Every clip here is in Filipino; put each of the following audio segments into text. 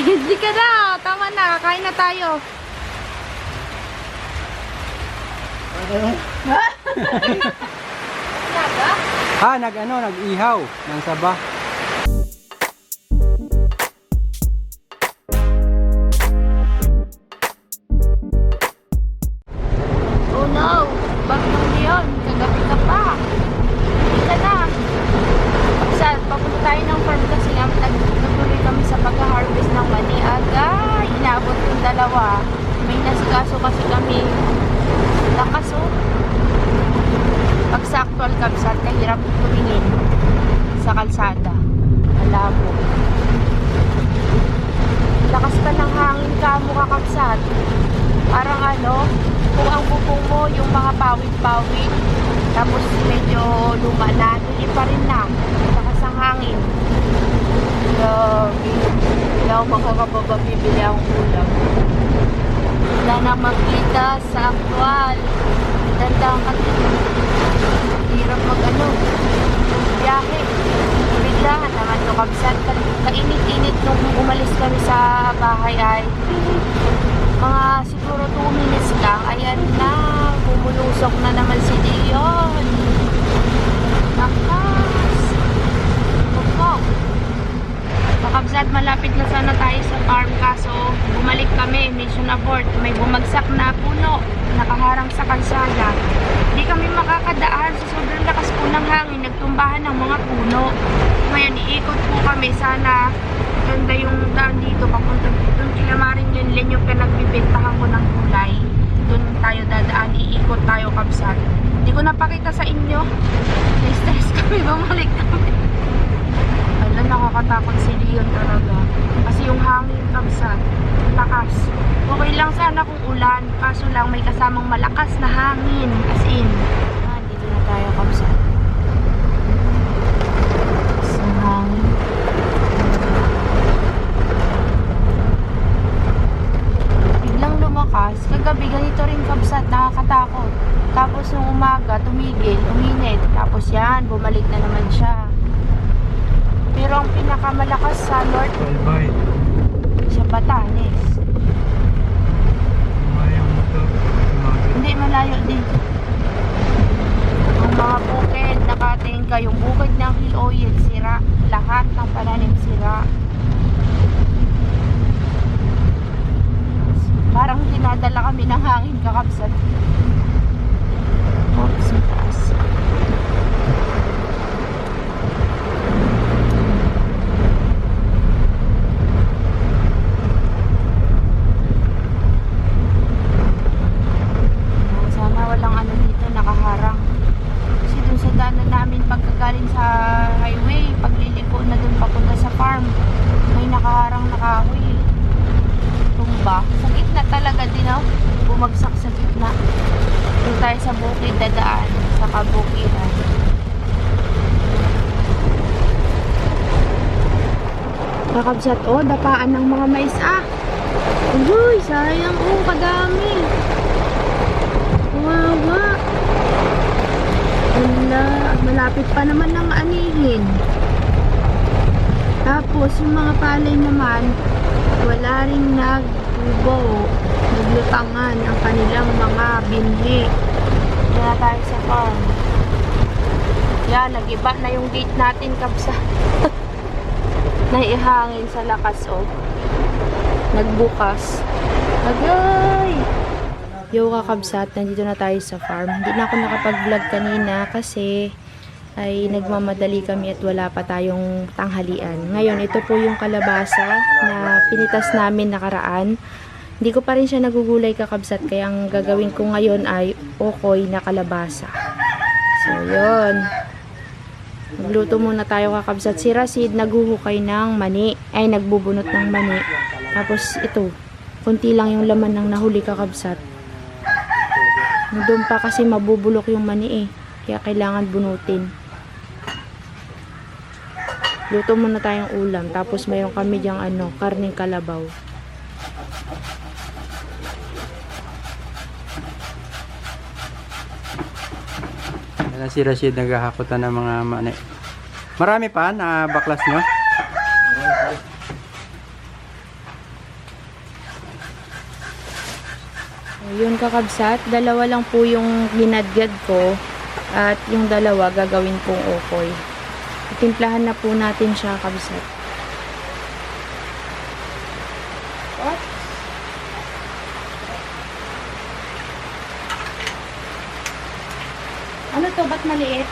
Hindi ka na. Tama na. Kain na tayo. Nag-ihaw ng saba. Oh no. Bakit yun? Kagabi ka pa. Hindi ka na. Papunta tayo ng farm kasi nagtuloy kami sa pag-harvest ng mani. Aga, inabot yung dalawa. May nasikaso kasi kami. Lakas oh. Pag sa actual kabsat, kahirap tumingin sa kalsada. Malabo. Lakas pa ng hangin ka mo kakabsat. Parang kung ang bubong mo yung mga pawid-pawid, tapos medyo luma na, hindi pa rin na. Lakas ang hangin. Grabe. Hindi ako makakababa, bibili akong ulam. Wala na makita sa actual. Dandang hirap biyahe. Biglahan naman to kabsat. Kainit-init nung umalis kami sa bahay ay mga siguro 2 minutes lang. Ayan na, bumulusok na naman si Dion. Nakas. Pupok. Kakabsat, malapit na sana tayo sa farm kaso bumalik kami, mission abort. May bumagsak na puno, nakaharang sa kalsada. Hindi kami makakadaan sa sobrang lakas po ng hangin, nagtumbahan ng mga puno. Ngayon, iikot po kami. Sana ganda yung daan dito, papunta doon kila Maring Lenlen yung pinagbibintahan ko ng gulay. Doon tayo dadaan, iikot tayo kabsat. Hindi ko napakita sa inyo. Na-stress kami, bumalik kami. Alam, nakakatakot si Leon talaga. Kasi yung hangin kabsat, lakas. Okay lang sana kung ulan, kaso lang may kasamang malakas na hangin. As in, dito na tayo kabsat. Sa hangin. Biglang lumakas. Kagabi ganito rin kabsat, nakakatakot. Tapos nung umaga, tumigil, uminit. Tapos yan, bumalik na naman siya. Pero ang pinakamalakas sa north, sa Batanes. Hindi, malayo din. Ang mga bukid, nakatingka, yung bukid ng Hill Oil, sira. Lahat ng pananim sira. Parang dinadala kami ng hangin kakabsat. Oops, sa taas. Pagkagaling sa highway, pagliliko na dun papunta sa farm, may nakaharang na kahoy. Tumba. Sa gitna talaga din bumagsak sa gitna. Doon tayo sa bukid dadaan, sa kabukiran. Kakabsat, dapaan ng mga mais Uy, sayang kadami. Wawa. Malapit pa naman ng anihin. Tapos yung mga palay naman wala ring nagtubo, naglutangan ang kanilang mga binhi. Kaya tayo sa farm. Yan, nag-iba na yung gate natin kabsa. Naihangin sa lakas nagbukas. Agay! Yo kakabsat, nandito na tayo sa farm. Hindi na ako nakapag-vlog kanina kasi ay nagmamadali kami at wala pa tayong tanghalian. Ngayon, ito po yung kalabasa na pinitas namin nakaraan. Hindi ko pa rin siya nagugulay kakabsat, kaya ang gagawin ko ngayon ay okoy na kalabasa. So, yun. Magluto muna tayo kakabsat. Si Rasid naghuhukay ng mani, ay nagbubunot ng mani. Tapos ito, konti lang yung laman ng nahuli kakabsat. Doon pa kasi mabubulok yung mani kaya kailangan bunutin. Luto muna tayong ulam. Tapos mayroon kami dyang karning kalabaw. Yan si Rashid naghahakutan ng mga mani. Marami pa na baklas nyo? Yun kakabsat, dalawa lang po yung ginadgad ko at yung dalawa gagawin pong okoy. Timplahan na po natin siya kabsat. Ano to? Ba't maliit?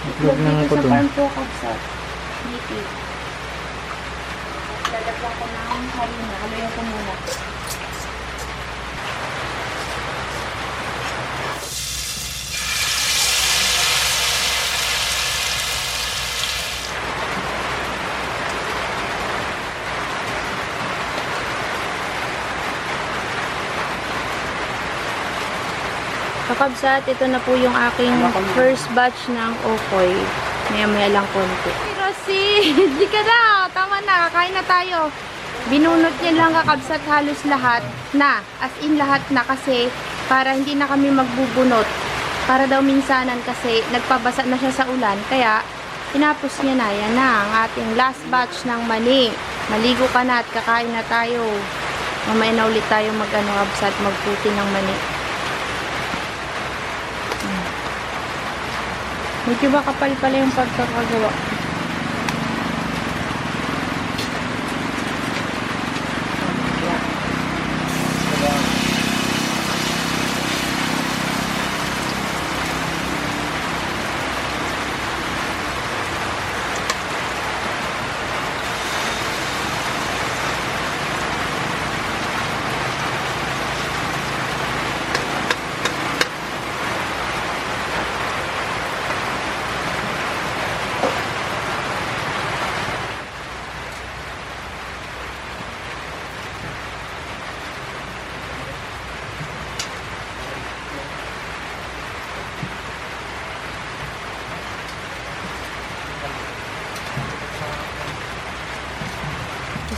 Itlog lang ako Dito sa dun. farm po kabsat. Dito. Lalagyan ko ng harina. Haluin ko muna. Kakabsat, ito na po yung aking first batch ng okoy. Maya-maya lang konti. Hey, Rosie! Di ka na! Tama na! Kain na tayo! Binunot niya lang kakabsat halos lahat na. As in lahat na kasi para hindi na kami magbubunot. Para daw minsanan kasi nagpabasa na siya sa ulan. Kaya tinapos niya na. Yan na ang ating last batch ng mani. Maligo ka na at kakain na tayo. Mamaya na ulit tayo kabsat magputi ng mani. Medyo ba kapal pala yung pagkakagawa.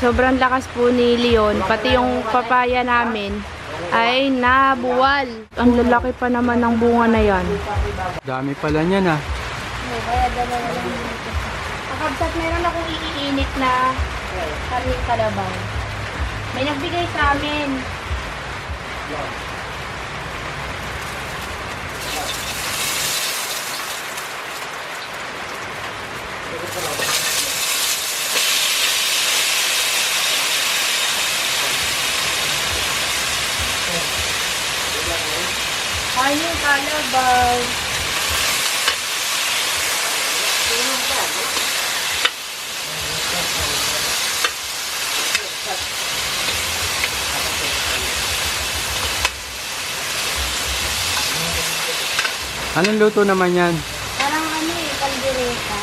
Sobrang lakas po ni Leon, pati yung papaya namin ay nabuwal. Ang lalaki pa naman ng bunga na yan. Dami pala niyan ah. Kaya dalawa lang dito. Kakabsat, meron akong iinit na karing kalabaw. May nagbigay sa amin. Ay, yung kalabaw. Anong luto naman yan? Parang kaldereta.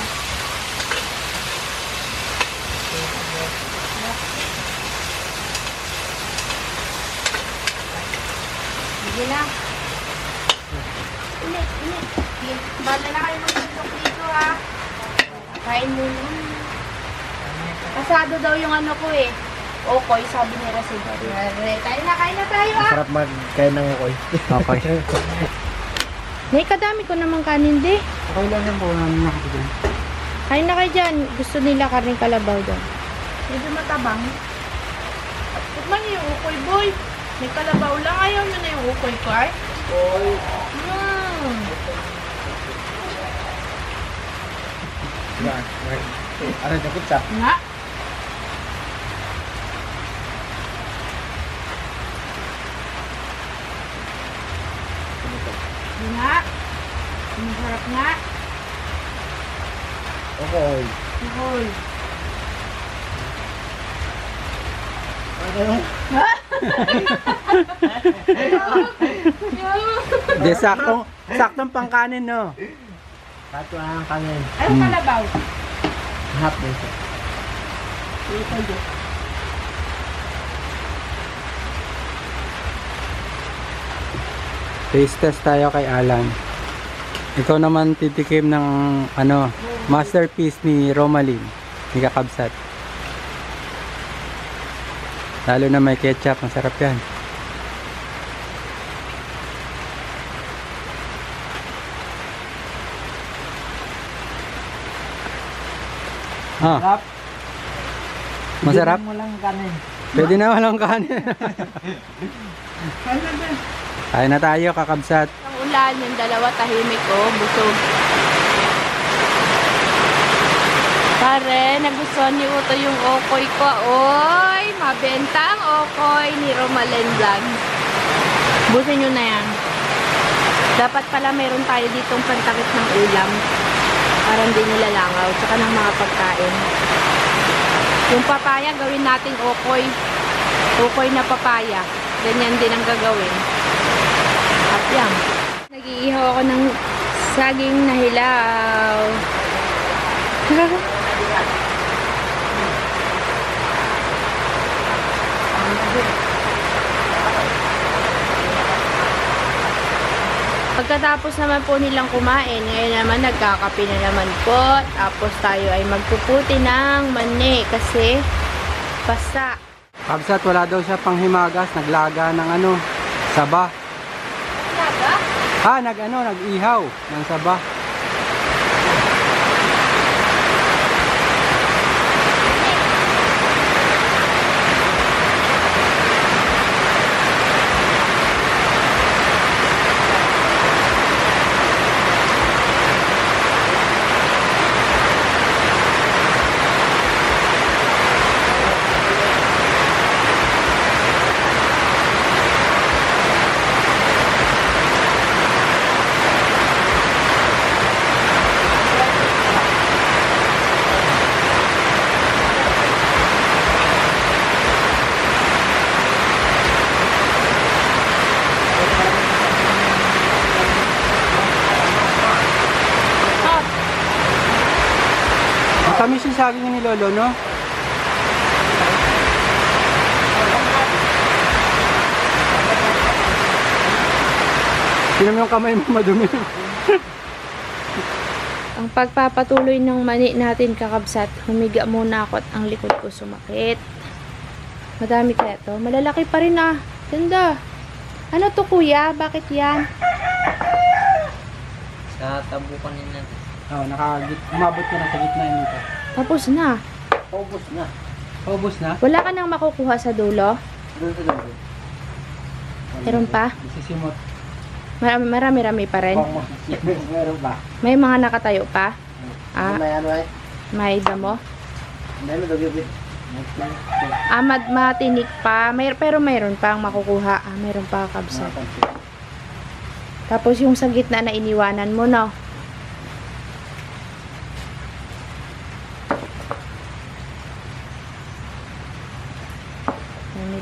Sige na. Ulit. Sige. Bala na kayo magtutok dito ha. Kain muna. Kasado daw yung ano ko eh. Okoy, sabi ni Rasido. Kain na tayo ha. Sarap magkain ng okoy. Okay. Nay, kadami ko naman kanin di. Okay lang yan po. Nakakagin. Kain na kayo dyan. Gusto nila karning kalabaw doon. Medyo matabang. Tikman niyo yung ukoy, boy. May kalabaw lang. Ayaw nyo na yung ukoy ko, ay? Ano yung pizza? Nga. Nga. Masarap nga. Okoy. Ukoy. Di, saktong pangkanin no. Kato ang kanin. Anong kalabaw? Half din siya. Taste test tayo kay Alan. Ikaw naman titikim ng masterpiece ni Romalyn, ni Kakabsat. Lalo na may ketchup, masarap yan. Sarap. Masarap? Bigyan mo lang kanin. Pwede na walang kanin. Kaya na tayo, kakabsat. Ang ulan, yung dalawa tahimik oh, busog. Pare, nagustuhan ni Uto yung okoy ko. Oy, mabenta ang okoy ni Romalen Vlog. Busin nyo na yan. Dapat pala meron tayo ditong pantakip ng ulam. Para hindi nilalangaw. Tsaka ng mga pagkain. Yung papaya, gawin natin okoy. Okoy na papaya. Ganyan din ang gagawin. At yan. Nag-iihaw ako ng saging na hilaw. Pagkatapos naman po nilang kumain, ngayon naman nagkakape na naman po. Tapos tayo ay magpuputi ng mani kasi basta. Kabsat, wala daw siya panghimagas. Naglaga ng ano, saba. Talaga? Nag-ihaw ng saba. Tamis yung saging ni Lolo, no? Tinan mo yung kamay mo madumi. Ang pagpapatuloy ng mani natin kakabsat, humiga muna ako at ang likod ko sumakit. Madami kaya to. Malalaki pa rin ah. Ganda. Ano to kuya? Bakit yan? Sa tabukan din natin. Umabot ka na sa gitna nito. Tapos na. Paubos na. Paubos na? Wala ka nang makukuha sa dulo? Doon sa dulo. Meron pa? Isisimot. Marami-rami pa rin. Meron ba? May mga nakatayo pa? Ah, May ano eh? may damo? Meron daw yun. Matinik pa. Pero mayroon pa ang makukuha. Mayroon pa kabsat. Tapos yung sa gitna na iniwanan mo, no?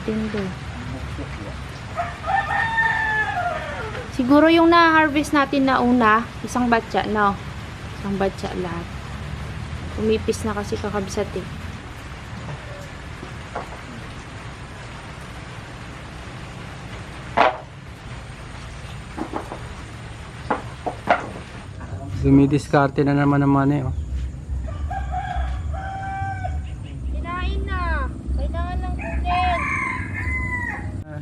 Din doon. Siguro yung na-harvest natin na una, isang batya, no? Isang batya lahat. Umipis na kasi kakabsat eh. Dumidiskarte na naman ang money, oh. Kinain na. Kailangan lang kunin.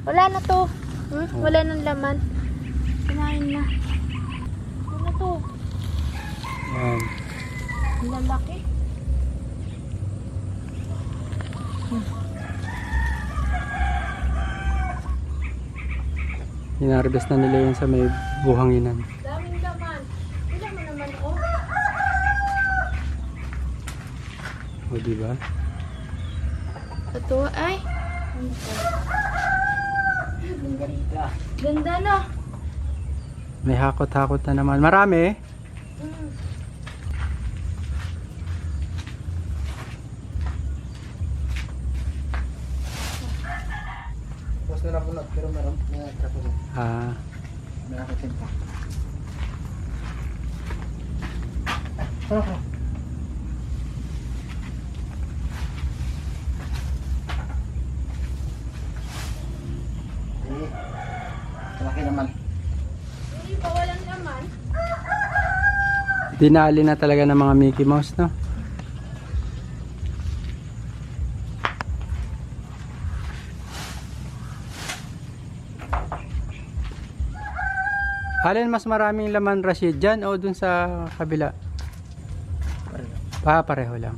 Wala na to. Wala nang laman. Kinain na. Ano to? Yan. Ang lalaki. Hinarvest na nila yun sa may buhanginan. Daming laman. Ilan mo naman, oh. O, diba? Ito, ay. Ganda, no? May hakot-hakot na naman. Marami. Tapos na napunod, pero meron. May kasunod. May nakatin pa. Malaki naman. Hindi pa walang laman. Dinali na talaga ng mga Mickey Mouse, no? Alin mas maraming laman, Rashid, dyan o dun sa kabila? Pareho lang.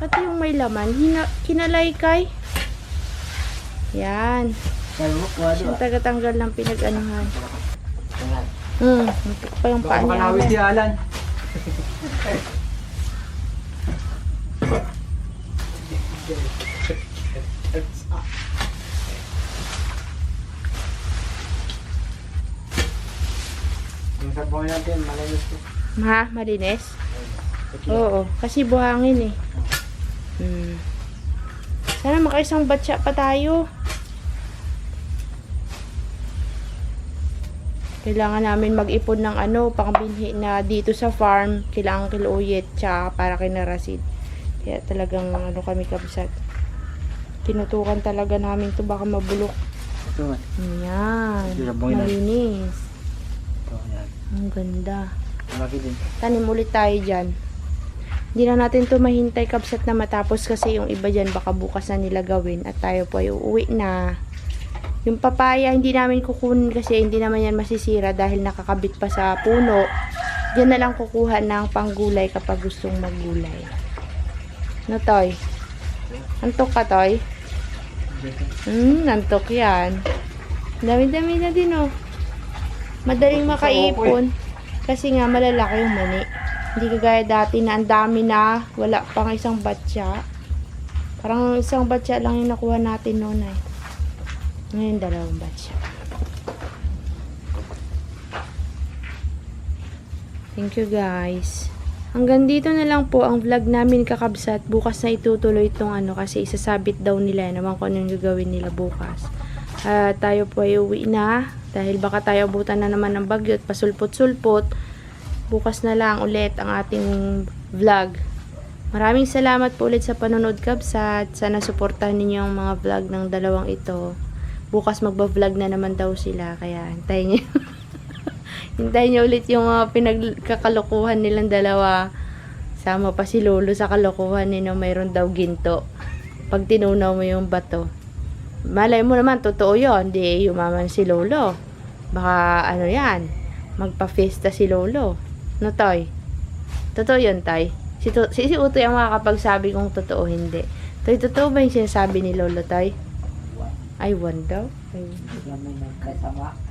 Pati yung may laman, kinalay kay. Yan. Yung tagatanggal ng pinag-anuhan. Muntik pa yung paa Baka niya. manawis si Alan. Yung sabon natin, malinis po. Malinis? Oo, kasi buhangin eh. Sana makaisang batya pa tayo. Kailangan namin mag-ipon ng pangbinhi na dito sa farm. Kailangan kiluyit tsaka para kay Narasid. Kaya talagang kami kabsat. Tinutukan talaga namin to baka mabulok. Ito, Yan. Hindi na buhay na. Malinis. ito, yan. Ang ganda. Malaki din. Tanim ulit tayo dyan. Hindi na natin to mahintay kabsat na matapos kasi yung iba dyan baka bukas na nila gawin at tayo po ay uuwi na. Yung papaya hindi namin kukunin kasi hindi naman yan masisira dahil nakakabit pa sa puno. Diyan na lang kukuha ng panggulay kapag gustong maggulay. No, Toy? Antok ka, Toy? Antok yan. Dami-dami na din, oh. Madaling makaipon. Kasi nga malalaki yung mani. Hindi kagaya dati na ang dami na. Wala pang isang batya. Parang isang batya lang yung nakuha natin noon ay. Ngayon, 2 batya. Thank you guys. Hanggang dito na lang po ang vlog namin kakabsat. Bukas na itutuloy itong kasi isasabit daw nila. Naman kung anong gagawin nila bukas. Tayo po ay uwi na. Dahil baka tayo abutan na naman ng bagyo at pasulpot-sulpot. Bukas na lang ulit ang ating vlog. Maraming salamat po ulit sa panonood kabsat. Sana suportahan ninyo ang mga vlog ng dalawang ito. Bukas magba-vlog na naman daw sila. Kaya hintayin nyo. Hintayin nyo ulit yung mga pinagkakalokohan nilang dalawa. Sama pa si Lolo sa kalokohan nino. Mayroon daw ginto. Pag tinunaw mo yung bato. Malay mo naman, totoo yun. Di yumaman si Lolo. Baka yan. Magpa-fiesta si Lolo. No, Toy? Totoo yun, Toy? Si Utoy ang makakapagsabi kung totoo hindi. Toy, totoo ba yung sinasabi ni Lolo, Toy? Ay, daw.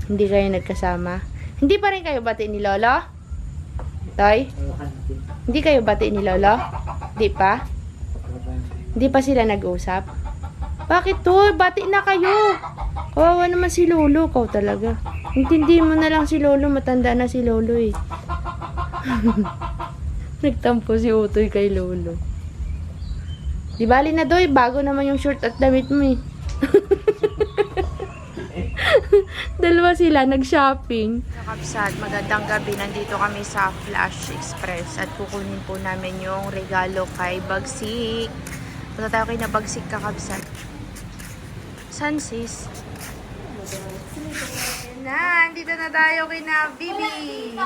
Hindi kayo nagkasama. Hindi pa rin kayo bati ni Lolo? Toy? Hindi kayo bati ni Lolo? Hindi pa? Hindi pa sila nag-usap? Bakit to? Bati na kayo. Kawawa naman si Lolo. Kau talaga. Intindi mo na lang si Lolo. Matanda na si Lolo eh. Nagtampo si Utoy kay Lolo. Di bali na doy. Bago naman yung short at damit mo eh. Dalawa sila nag-shopping. Nakapsat, magandang gabi. Nandito kami sa Flash Express at kukunin po namin yung regalo kay Bagsik. Punta tayo kay na Bagsik kakabsat. San sis? Nandito na tayo kay na Bibi.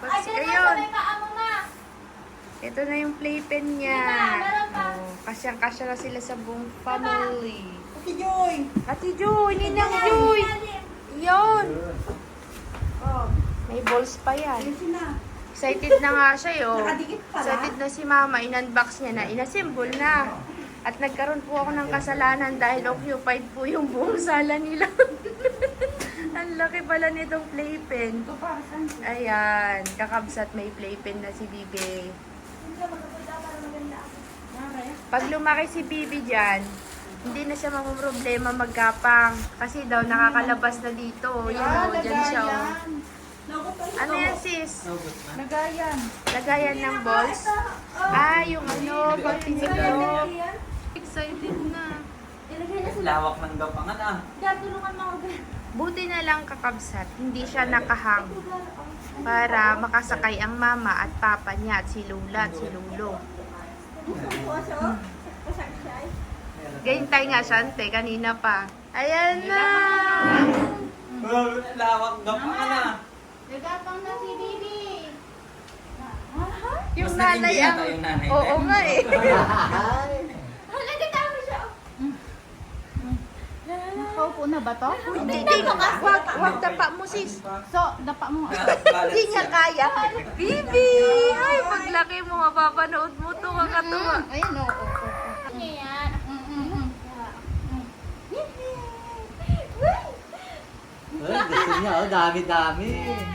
Bagsik ayun. Ito na yung playpen niya. Kasyang-kasya na sila sa buong family. Ate Joy, Ninang Joy. Yun. Oh, may balls pa yan. Excited na nga siya, yo. Excited na si Mama. In-unbox niya na. Inassemble na. At nagkaroon po ako ng kasalanan dahil occupied po yung buong sala nila. Ang laki pala nitong playpen. Ayan. Kakabsat may playpen na si Bibi. Pag lumaki si Bibi dyan, hindi na siya mamumroblema maggapang. Kasi daw nakakalabas na dito. Yun, dyan siya. Ano yan sis? Lagayan ng balls? Yung pag tiniglog. Excited na. Lawak ng gapangan Buti na lang kakabsat, hindi siya nakahang para makasakay ang mama at papa niya at si Lula at si Lulo. Ganyan tayo nga siyante, kanina pa. Ayan na! Lawak gapangan Nagapang na si Bibi. Yung nanay ang... Oo nga eh. Nagkatama siya. Nakaupo na ba to? Hindi, wag tapa mo sis. So, dapa mo. Hindi niya kaya. Bibi! Ay, paglaki mo, mapapanood mo to, kakatuwa. Ayun, oo. niya, oh, dami-dami.